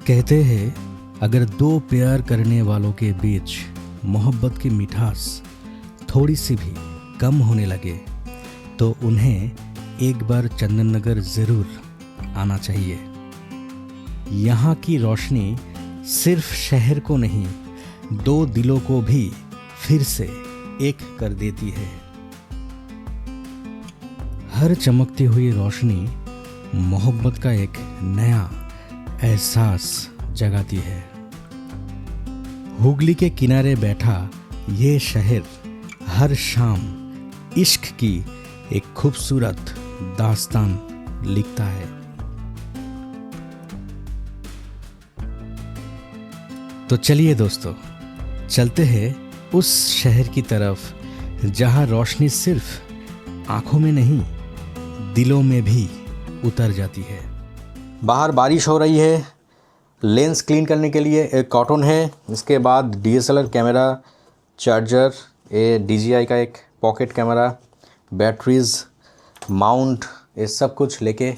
कहते हैं अगर दो प्यार करने वालों के बीच मोहब्बत की मिठास थोड़ी सी भी कम होने लगे तो उन्हें एक बार चंदन नगर ज़रूर आना चाहिए। यहाँ की रोशनी सिर्फ शहर को नहीं, दो दिलों को भी फिर से एक कर देती है। हर चमकती हुई रोशनी मोहब्बत का एक नया एहसास जगाती है। हुगली के किनारे बैठा ये शहर हर शाम इश्क की एक खूबसूरत दास्तान लिखता है। तो चलिए दोस्तों, चलते हैं उस शहर की तरफ जहां रोशनी सिर्फ आंखों में नहीं, दिलों में भी उतर जाती है। बाहर बारिश हो रही है। लेंस क्लीन करने के लिए एक कॉटन है, इसके बाद DSLR कैमरा, चार्जर, ये DJI का एक पॉकेट कैमरा, बैटरीज, माउंट, ये सब कुछ लेके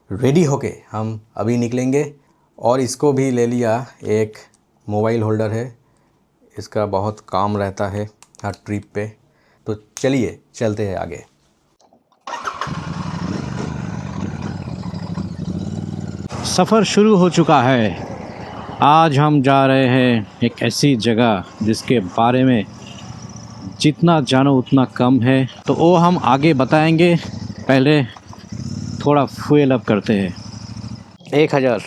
रेडी होके हम अभी निकलेंगे। और इसको भी ले लिया, एक मोबाइल होल्डर है, इसका बहुत काम रहता है हर ट्रिप पे। तो चलिए चलते हैं आगे। सफ़र शुरू हो चुका है। आज हम जा रहे हैं एक ऐसी जगह जिसके बारे में जितना जानो उतना कम है, तो वो हम आगे बताएंगे। पहले थोड़ा फ्यूल अप करते हैं। 1000।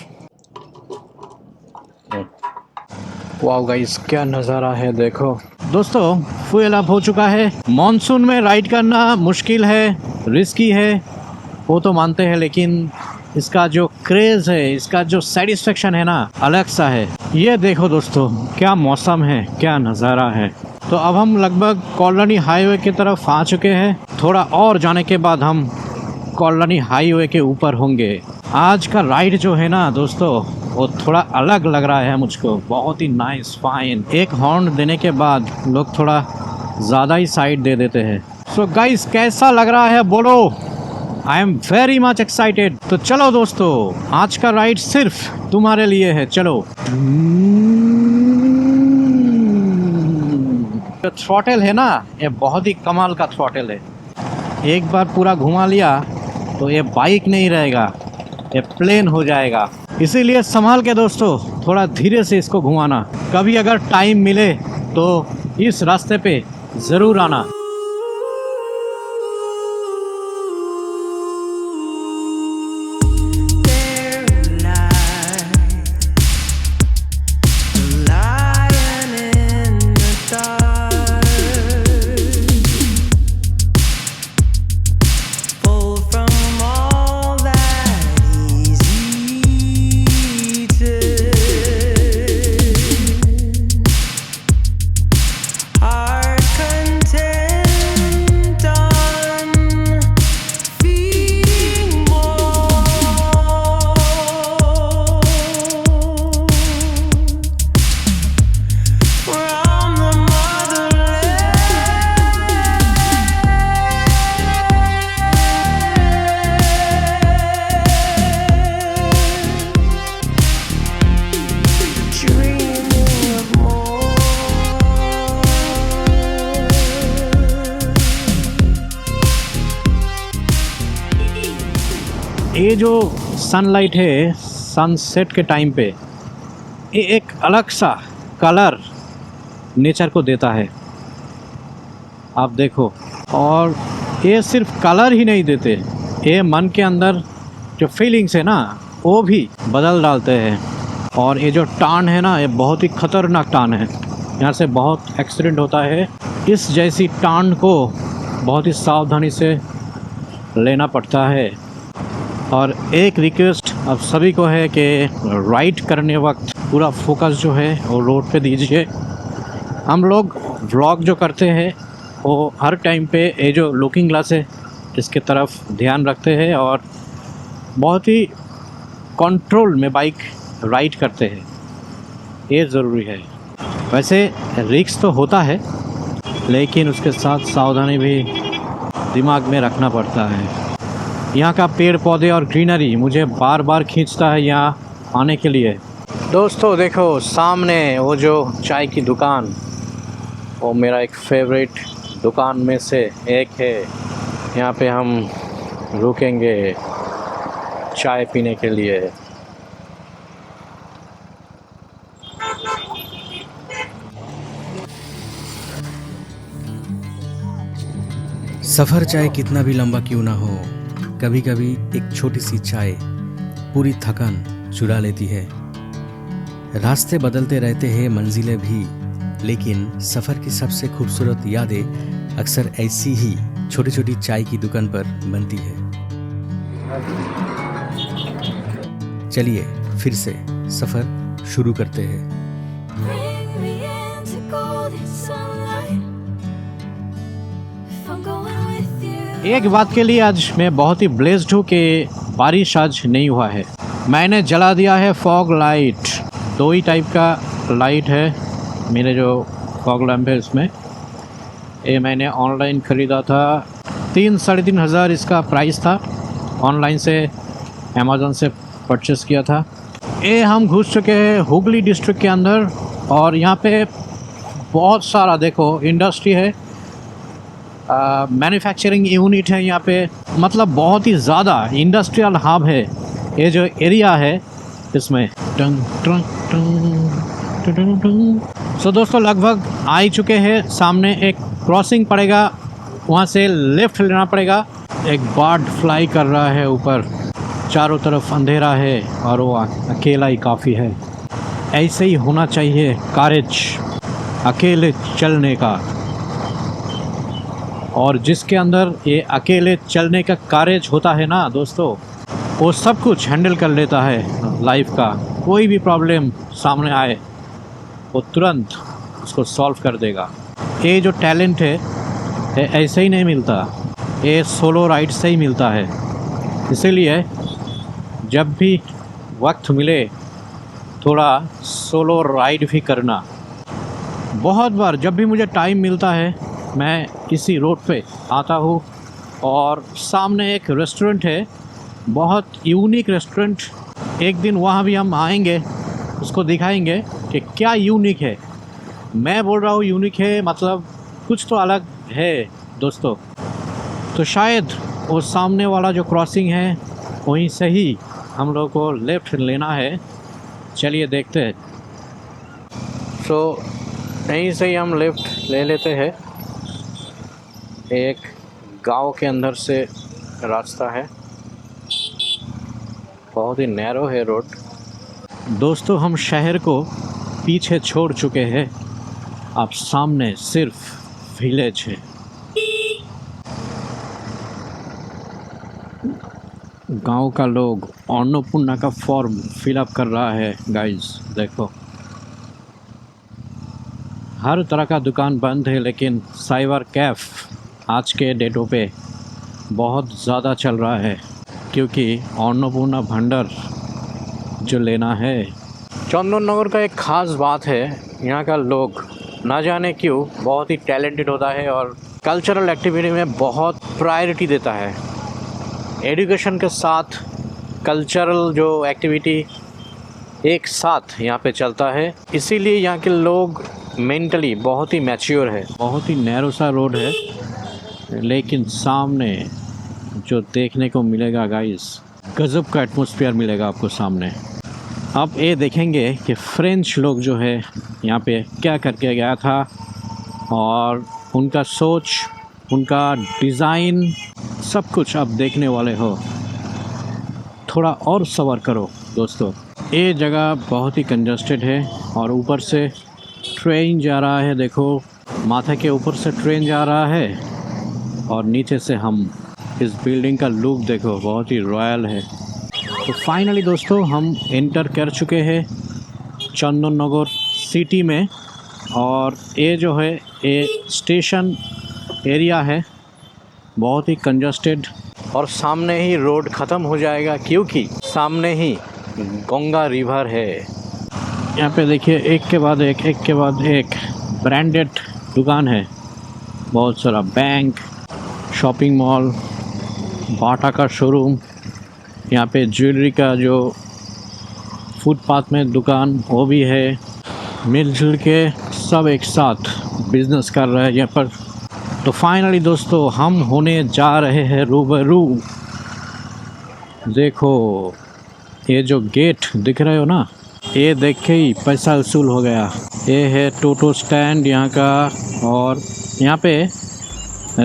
वाओ गाइस, क्या नज़ारा है देखो। दोस्तों, फ्यूल अप हो चुका है। मॉनसून में राइड करना मुश्किल है, रिस्की है, वो तो मानते हैं, लेकिन इसका जो क्रेज़ है, इसका जो सेटिस्फेक्शन है ना, अलग सा है। ये देखो दोस्तों, क्या मौसम है, क्या नज़ारा है। तो अब हम लगभग कॉलोनी हाईवे की तरफ आ चुके हैं। थोड़ा और जाने के बाद हम कॉलोनी हाईवे के ऊपर होंगे। आज का राइड जो है ना दोस्तों, वो थोड़ा अलग लग रहा है मुझको, बहुत ही नाइस, फाइन। एक हॉर्न देने के बाद लोग थोड़ा ज़्यादा ही साइड दे देते हैं। सो गाइस, कैसा लग रहा है बोलो? I am very much excited. तो चलो दोस्तों, आज का राइड सिर्फ तुम्हारे लिए है। चलो। जो थ्रॉटल है ना, ये बहुत ही कमाल का थ्रॉटल है। एक बार पूरा घुमा लिया तो ये बाइक नहीं रहेगा, ये प्लेन हो जाएगा। इसीलिए संभाल के दोस्तों, थोड़ा धीरे से इसको घुमाना। कभी अगर टाइम मिले तो इस रास्ते पे ज़रूर आना। ये जो सनलाइट है सनसेट के टाइम पे, ये एक अलग सा कलर नेचर को देता है, आप देखो। और ये सिर्फ कलर ही नहीं देते, ये मन के अंदर जो फीलिंग्स है ना, वो भी बदल डालते हैं। और ये जो टान है ना, ये बहुत ही ख़तरनाक टान है, यहाँ से बहुत एक्सीडेंट होता है। इस जैसी टान को बहुत ही सावधानी से लेना पड़ता है। और एक रिक्वेस्ट अब सभी को है कि राइड करने वक्त पूरा फोकस जो है वो रोड पे दीजिए। हम लोग व्लॉग जो करते हैं वो हर टाइम पे ये जो लुकिंग ग्लास है इसके तरफ ध्यान रखते हैं और बहुत ही कंट्रोल में बाइक राइड करते हैं, ये ज़रूरी है। वैसे रिस्क तो होता है, लेकिन उसके साथ सावधानी भी दिमाग में रखना पड़ता है। यहाँ का पेड़ पौधे और ग्रीनरी मुझे बार बार खींचता है यहाँ आने के लिए। दोस्तों देखो सामने वो जो चाय की दुकान, वो मेरा एक फेवरेट दुकान में से एक है। यहाँ पे हम रुकेंगे चाय पीने के लिए। सफ़र चाहे कितना भी लंबा क्यों ना हो, कभी कभी एक छोटी सी चाय पूरी थकान चुरा लेती है। रास्ते बदलते रहते हैं, मंजिलें भी, लेकिन सफ़र की सबसे खूबसूरत यादें अक्सर ऐसी ही छोटी छोटी चाय की दुकान पर बनती है। चलिए फिर से सफ़र शुरू करते हैं। Bring me into golden sunlight. If I'm going with you. एक बात के लिए आज मैं बहुत ही ब्लेस्ड हूँ कि बारिश आज नहीं हुआ है। मैंने जला दिया है फॉग लाइट। दो ही टाइप का लाइट है मेरे जो फॉग लैम्प है इसमें। ये मैंने ऑनलाइन ख़रीदा था, 3-3.5 हज़ार इसका प्राइस था। ऑनलाइन से अमेज़न से परचेस किया था। ये हम घुस चुके हैं हुगली डिस्ट्रिक्ट के अंदर, और यहाँ पे बहुत सारा देखो इंडस्ट्री है, मैन्युफैक्चरिंग यूनिट है यहाँ पे। मतलब बहुत ही ज़्यादा इंडस्ट्रियल हब है ये जो एरिया है इसमें। सो दोस्तों लगभग आ ही चुके हैं। सामने एक क्रॉसिंग पड़ेगा, वहाँ से लेफ़्ट लेना पड़ेगा। एक बर्ड फ्लाई कर रहा है ऊपर, चारों तरफ अंधेरा है और वो अकेला ही काफ़ी है। ऐसे ही होना चाहिए करेज अकेले चलने का, और जिसके अंदर ये अकेले चलने का करेज होता है ना दोस्तों, वो सब कुछ हैंडल कर लेता है लाइफ का। कोई भी प्रॉब्लम सामने आए वो तुरंत उसको सॉल्व कर देगा। ये जो टैलेंट है ये ऐसे ही नहीं मिलता, ये सोलो राइड से ही मिलता है। इसीलिए जब भी वक्त मिले थोड़ा सोलो राइड भी करना। बहुत बार जब भी मुझे टाइम मिलता है मैं इसी रोड पे आता हूँ, और सामने एक रेस्टोरेंट है, बहुत यूनिक रेस्टोरेंट। एक दिन वहाँ भी हम आएंगे, उसको दिखाएंगे कि क्या यूनिक है। मैं बोल रहा हूँ यूनिक है मतलब कुछ तो अलग है दोस्तों। तो शायद वो सामने वाला जो क्रॉसिंग है वहीं से ही हम लोग को लेफ़्ट लेना है। चलिए देखते हैं। सो यहीं से ही हम लेफ़्ट ले लेते हैं। एक गांव के अंदर से रास्ता है, बहुत ही नैरो है रोड। दोस्तों हम शहर को पीछे छोड़ चुके हैं, अब सामने सिर्फ विलेज है। गांव का लोग अन्नपूर्णा का फॉर्म फिलअप कर रहा है गाइस। देखो हर तरह का दुकान बंद है, लेकिन साइबर कैफ आज के डेटों पे बहुत ज़्यादा चल रहा है, क्योंकि अन्नपूर्णा भंडार जो लेना है। चंदन नगर का एक ख़ास बात है, यहाँ का लोग ना जाने क्यों बहुत ही टैलेंटेड होता है और कल्चरल एक्टिविटी में बहुत प्रायोरिटी देता है। एजुकेशन के साथ कल्चरल जो एक्टिविटी एक साथ यहाँ पे चलता है, इसीलिए यहाँ के लोग मेंटली बहुत ही मैच्योर है। बहुत ही नैरो सा रोड है, लेकिन सामने जो देखने को मिलेगा गाइस, गजब का एटमॉस्फेयर मिलेगा आपको सामने। आप ये देखेंगे कि फ्रेंच लोग जो है यहाँ पे क्या करके गया था, और उनका सोच, उनका डिज़ाइन, सब कुछ आप देखने वाले हो। थोड़ा और सब्र करो दोस्तों। ये जगह बहुत ही कंजस्टेड है, और ऊपर से ट्रेन जा रहा है। देखो माथे के ऊपर से ट्रेन जा रहा है, और नीचे से हम इस बिल्डिंग का लुक देखो, बहुत ही रॉयल है। तो फाइनली दोस्तों हम एंटर कर चुके हैं चंदन नगर सिटी में, और ये जो है ये स्टेशन एरिया है, बहुत ही कंजस्टेड, और सामने ही रोड ख़त्म हो जाएगा क्योंकि सामने ही गंगा रिवर है। यहाँ पे देखिए एक के बाद एक ब्रांडेड दुकान है, बहुत सारा बैंक, शॉपिंग मॉल, बाटा का शोरूम, यहाँ पे ज्वेलरी का जो फुटपाथ में दुकान वो भी है। मिलजुल के सब एक साथ बिजनेस कर रहे हैं यहाँ पर। तो फाइनली दोस्तों हम होने जा रहे हैं रूबरू। देखो ये जो गेट दिख रहे हो ना, ये देख के ही पैसा वसूल हो गया। ये है टोटो स्टैंड यहाँ का। और यहाँ पे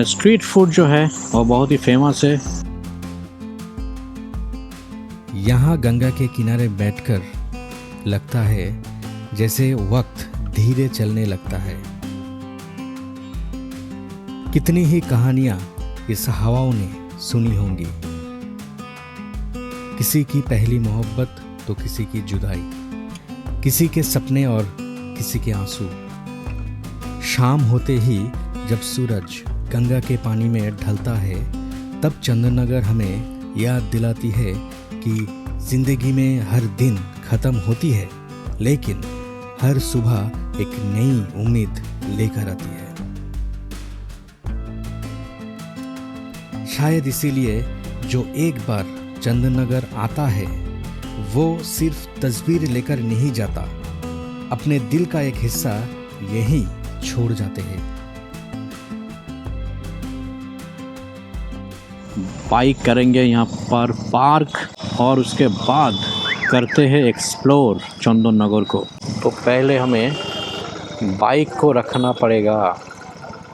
स्ट्रीट फूड जो है वो बहुत ही फेमस है। यहाँ गंगा के किनारे बैठकर लगता है जैसे वक्त धीरे चलने लगता है। कितनी ही कहानियां इस हवाओं ने सुनी होंगी। किसी की पहली मोहब्बत तो किसी की जुदाई, किसी के सपने और किसी के आंसू। शाम होते ही जब सूरज गंगा के पानी में ढलता है, तब चंदननगर हमें याद दिलाती है कि जिंदगी में हर दिन खत्म होती है, लेकिन हर सुबह एक नई उम्मीद लेकर आती है। शायद इसीलिए जो एक बार चंदननगर आता है वो सिर्फ तस्वीर लेकर नहीं जाता, अपने दिल का एक हिस्सा यहीं छोड़ जाते हैं। बाइक करेंगे यहाँ पर पार्क और उसके बाद करते हैं एक्सप्लोर चंदननगर को। तो पहले हमें बाइक को रखना पड़ेगा।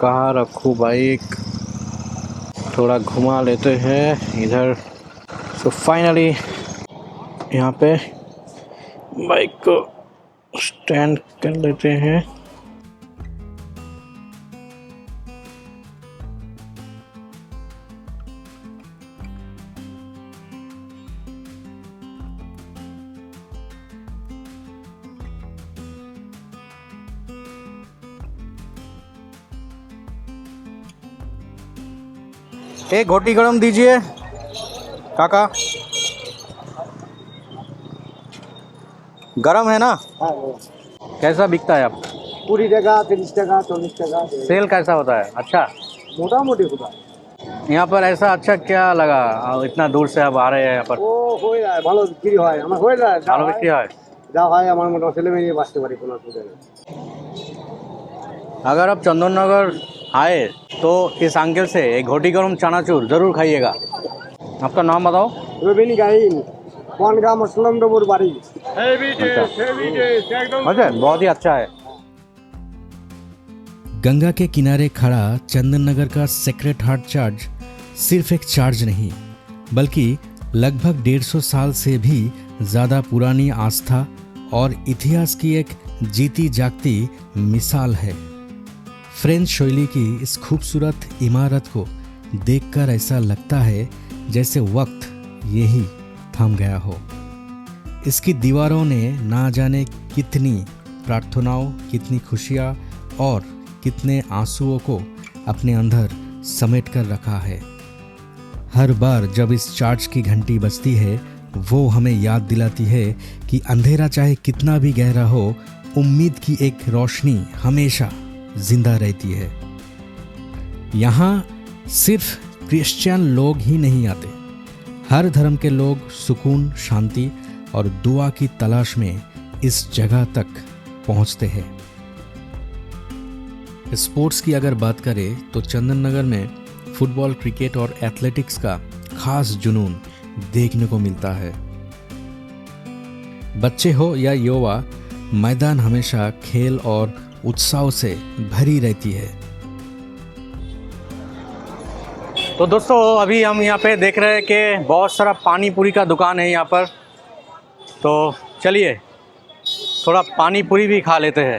कहाँ रखूँ बाइक, थोड़ा घुमा लेते हैं इधर। तो फाइनली यहाँ पे बाइक को स्टैंड कर लेते हैं। एक घोटी गरम दीजिए काका। गरम है ना? कैसा बिकता है आप? पूरी जगह 30 टका 40 टका सेल कैसा होता है? अच्छा, मोटा मोटी होता यहाँ पर ऐसा अच्छा क्या लगा? इतना दूर से आप आ रहे हैं यहाँ पर। ও হয়ে যায় ভালো বিক্রি হয় আমার হয়ে যায় ভালো বিক্রি হয়। যা হয় আমার মোটা ছেলে মেয়ে নিয়ে বাঁচতে পারি কোনো অসুবিধা নেই। अगर आप चंदननगर आए तो इस अंकल से एक घोटी गरम चनाचूर ज़रूर खाइएगा। आपका नाम बताओ। রবিন গাইন বনগাঁ মুসলমনপুর বাড়ি। अच्छा, बहुत ही अच्छा है। गंगा के किनारे खड़ा चंदननगर का सेक्रेट हार्ट चर्च सिर्फ एक चर्च नहीं, बल्कि लगभग 150 साल से भी ज़्यादा पुरानी आस्था और इतिहास की एक जीती जागती मिसाल है। फ्रेंच शैली की इस खूबसूरत इमारत को देखकर ऐसा लगता है जैसे वक्त यही थम गया हो। इसकी दीवारों ने ना जाने कितनी प्रार्थनाओं, कितनी खुशियाँ और कितने आंसुओं को अपने अंदर समेट कर रखा है। हर बार जब इस चर्च की घंटी बजती है, वो हमें याद दिलाती है कि अंधेरा चाहे कितना भी गहरा हो, उम्मीद की एक रोशनी हमेशा जिंदा रहती है। यहाँ सिर्फ क्रिश्चियन लोग ही नहीं आते, हर धर्म के लोग सुकून, शांति और दुआ की तलाश में इस जगह तक पहुँचते हैं। स्पोर्ट्स की अगर बात करें तो चंदननगर में फुटबॉल, क्रिकेट और एथलेटिक्स का खास जुनून देखने को मिलता है। बच्चे हो या युवा, मैदान हमेशा खेल और उत्साह से भरी रहती है। तो दोस्तों अभी हम यहाँ पे देख रहे हैं कि बहुत सारा पानी पूरी का दुकान है यहाँ पर। तो चलिए थोड़ा पानी पूरी भी खा लेते हैं।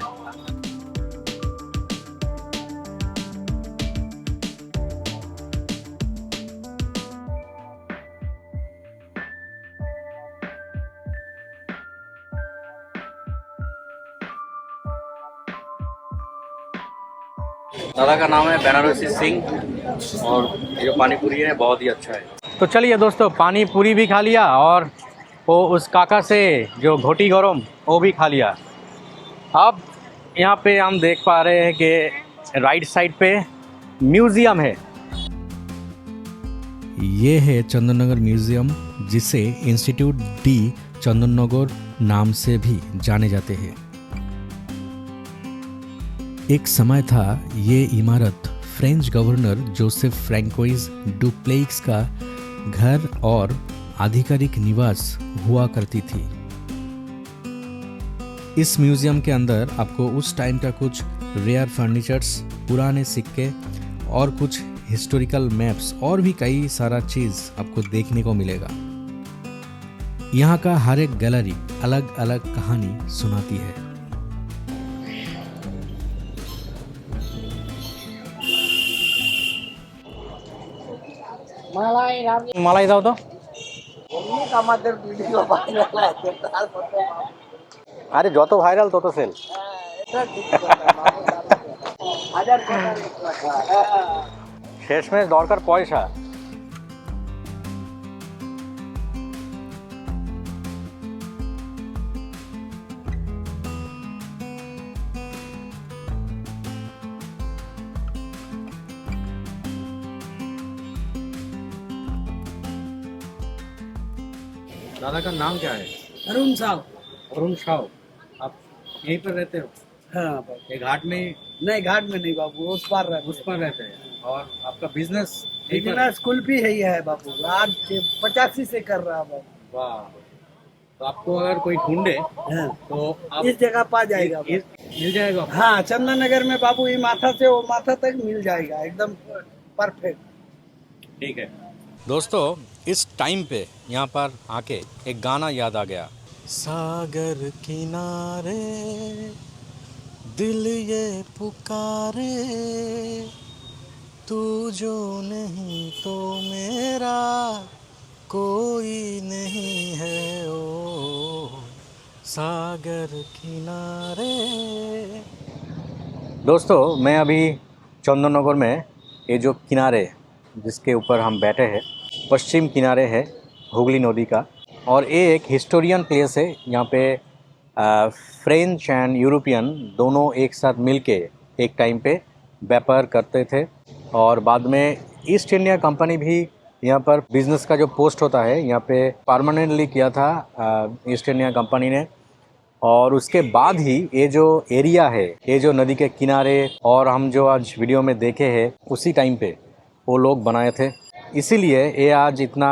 दादा का नाम है बनारसी सिंह और ये जो पानी पूरी है बहुत ही अच्छा है। तो चलिए दोस्तों पानी पूरी भी खा लिया और वो उस काका से जो घोटी गरम वो भी खा लिया। अब यहाँ पे हम देख पा रहे हैं कि राइट साइड पे म्यूज़ियम है। ये है चंदननगर म्यूज़ियम, जिसे इंस्टीट्यूट डी चंदननगर नाम से भी जाने जाते हैं। एक समय था ये इमारत फ्रेंच गवर्नर जोसेफ फ्रैंकोइज डुप्लेक्स का घर और आधिकारिक निवास हुआ करती थी। इस म्यूजियम के अंदर आपको उस टाइम का कुछ रेयर फर्नीचर्स, पुराने सिक्के और कुछ हिस्टोरिकल मैप्स और भी कई सारा चीज़ आपको देखने को मिलेगा। यहाँ का हर एक गैलरी अलग अलग कहानी सुनाती है। मलाई दाও তো। আমাদের ভিডিও ভাইরাল আছে তারপরে আরে যত ভাইরাল তত সেল। এটা ঠিক কথা, হাজার টাকার এক টাকা। শেষমেশ দরকার পয়সা। दादा का नाम क्या है? अरुण साहब। अरुण साहु। आप यहीं पर रहते हो? हाँ बाबू। ये घाट में नहीं घाट में नहीं बाबू, उस पार रहते उस पर रहते हैं। और आपका बिजनेस यहीं पर? बिजनेस स्कूल भी है बाबू, आज 85 से कर रहा बाबू। वाह। तो आपको अगर कोई ढूंढे हाँ। तो आप इस जगह पा जाएगा मिल जाएगा आपको? हाँ, चंदन नगर में बाबू ये माथा से वो माथा तक मिल जाएगा, एकदम परफेक्ट। ठीक है दोस्तों, इस टाइम पे यहाँ पर आके एक गाना याद आ गया। सागर किनारे दिल ये पुकारे, तू जो नहीं तो मेरा कोई नहीं है ओ सागर किनारे। दोस्तों, मैं अभी चंदननगर में ये जो किनारे जिसके ऊपर हम बैठे हैं, पश्चिम किनारे है हुगली नदी का, और ये एक हिस्टोरियन प्लेस है। यहाँ पे फ्रेंच एंड यूरोपियन दोनों एक साथ मिलके एक टाइम पे व्यापार करते थे, और बाद में ईस्ट इंडिया कंपनी भी यहाँ पर बिज़नेस का जो पोस्ट होता है यहाँ पे परमानेंटली किया था ईस्ट इंडिया कंपनी ने। और उसके बाद ही ये जो एरिया है, ये जो नदी के किनारे और हम जो आज वीडियो में देखे हैं, उसी टाइम पे वो लोग बनाए थे। इसीलिए ये आज इतना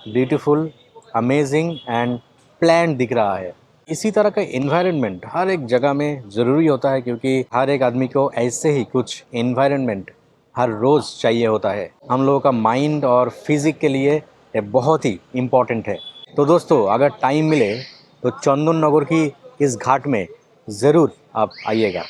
ब्यूटीफुल, अमेजिंग एंड प्लान दिख रहा है। इसी तरह का एनवायरनमेंट हर एक जगह में ज़रूरी होता है, क्योंकि हर एक आदमी को ऐसे ही कुछ एनवायरनमेंट हर रोज़ चाहिए होता है। हम लोगों का माइंड और फिज़िक के लिए ये बहुत ही इम्पॉर्टेंट है। तो दोस्तों, अगर टाइम मिले तो चंदननगर की इस घाट में ज़रूर आप आइएगा।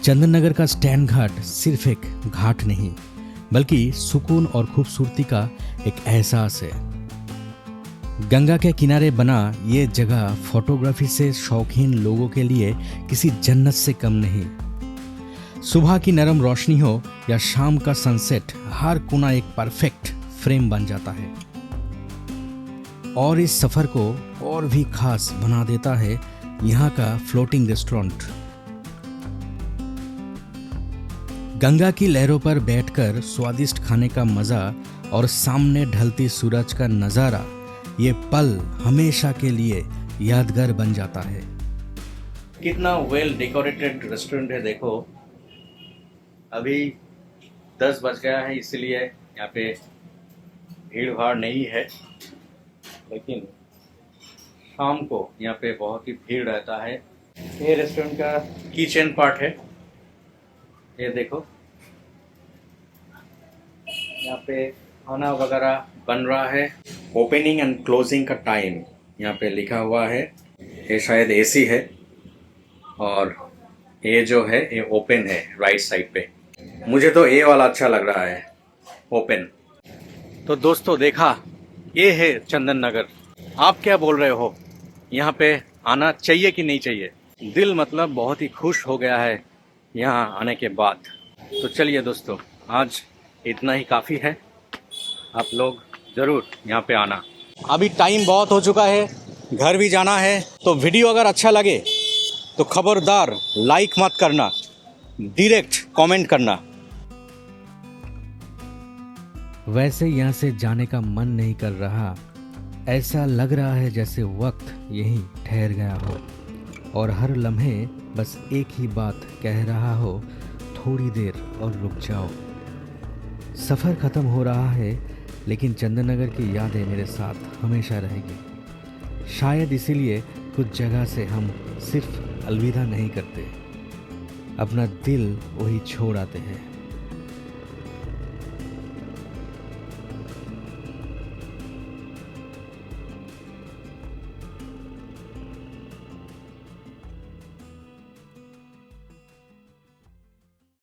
चंदननगर का स्टैंड घाट सिर्फ एक घाट नहीं, बल्कि सुकून और खूबसूरती का एक एहसास है। गंगा के किनारे बना ये जगह फोटोग्राफी से शौकीन लोगों के लिए किसी जन्नत से कम नहीं। सुबह की नरम रोशनी हो या शाम का सनसेट, हर कोना एक परफेक्ट फ्रेम बन जाता है। और इस सफर को और भी खास बना देता है यहाँ का फ्लोटिंग रेस्टोरेंट। गंगा की लहरों पर बैठकर स्वादिष्ट खाने का मजा और सामने ढलती सूरज का नज़ारा, ये पल हमेशा के लिए यादगार बन जाता है। कितना वेल डेकोरेटेड रेस्टोरेंट है, देखो। अभी 10 बज गया है, इसलिए यहाँ पे भीड़ भाड़ नहीं है, लेकिन शाम को यहाँ पे बहुत ही भीड़ रहता है। ये रेस्टोरेंट का किचन पार्ट है, ये देखो। यहाँ पे खाना वगैरह बन रहा है। ओपनिंग एंड क्लोजिंग का टाइम यहाँ पे लिखा हुआ है। ये शायद एसी है, और ये जो है ये ओपन है राइट साइड पे। मुझे तो ये वाला अच्छा लग रहा है, ओपन। तो दोस्तों देखा, ये है चंदन नगर। आप क्या बोल रहे हो, यहाँ पे आना चाहिए कि नहीं चाहिए? दिल मतलब बहुत ही खुश हो गया है यहाँ आने के बाद। तो चलिए दोस्तों, आज इतना ही काफ़ी है। आप लोग ज़रूर यहाँ पे आना। अभी टाइम बहुत हो चुका है, घर भी जाना है। तो वीडियो अगर अच्छा लगे तो खबरदार लाइक मत करना, डायरेक्ट कमेंट करना। वैसे यहाँ से जाने का मन नहीं कर रहा। ऐसा लग रहा है जैसे वक्त यहीं ठहर गया हो और हर लम्हे बस एक ही बात कह रहा हो, थोड़ी देर और रुक जाओ। सफ़र ख़त्म हो रहा है, लेकिन चंदननगर की यादें मेरे साथ हमेशा रहेगी। शायद इसीलिए कुछ जगह से हम सिर्फ अलविदा नहीं करते, अपना दिल वही छोड़ आते हैं।